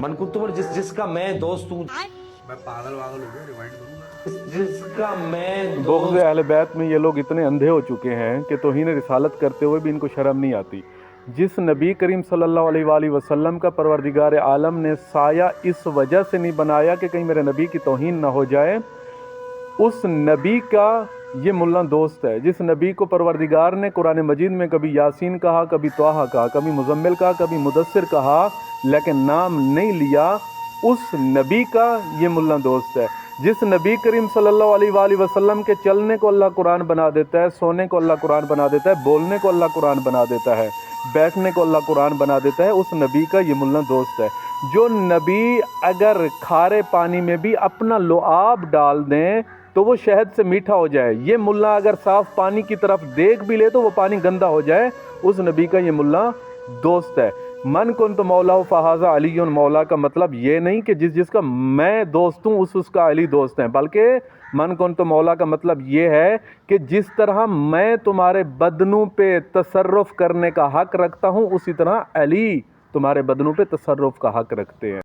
मन को तो जिसका मैं दोस्त हूँ, मैं पागल वागल हो गया, रिवाइंड करूंगा। जिसका मैं बुग़्ज़ दोस्त। अहले बैत में ये लोग इतने अंधे हो चुके हैं कि तौहीन रिसालत करते हुए भी इनको शर्म नहीं आती। जिस नबी करीम सल्लल्लाहु अलैहि वसल्लम का परवरदिगार आलम ने साया इस वजह से नहीं बनाया कि कहीं मेरे नबी की तौहीन ना हो जाए, उस नबी का ये मुल्ला दोस्त है। जिस नबी को परवरदिगार ने कुरान मजीद में कभी यासीन कहा, कभी तौहा कहा, कभी मुज़म्मिल कहा, कभी मुदस्सिर कहा, लेकिन नाम नहीं लिया, उस नबी का ये मुल्ला दोस्त है। जिस नबी करीम सल्लल्लाहु अलैहि वसल्लम के चलने को अल्लाह कुरान बना देता है, सोने को अल्लाह कुरान बना देता है, बोलने को अल्लाह कुरान बना देता है, बैठने को अल्लाह कुरान बना देता है, उस नबी का ये मुल्ला दोस्त है। जो नबी अगर खारे पानी में भी अपना लुआब डाल दें तो वो शहद से मीठा हो जाए, ये मुल्ला अगर साफ़ पानी की तरफ देख भी ले तो वो पानी गंदा हो जाए, उस नबी का ये मुल्ला दोस्त है। मन कुन्त मौला फ़हाज़ा अलीयुन मौला का मतलब ये नहीं कि जिसका मैं दोस्त हूँ उसका अली दोस्त हैं, बल्कि मन कुन्त मौला का मतलब ये है कि जिस तरह मैं तुम्हारे बदनों पे तसर्रुफ़ करने का हक़ रखता हूँ, उसी तरह अली तुम्हारे बदनों पे तसर्रुफ़ का हक़ रखते हैं।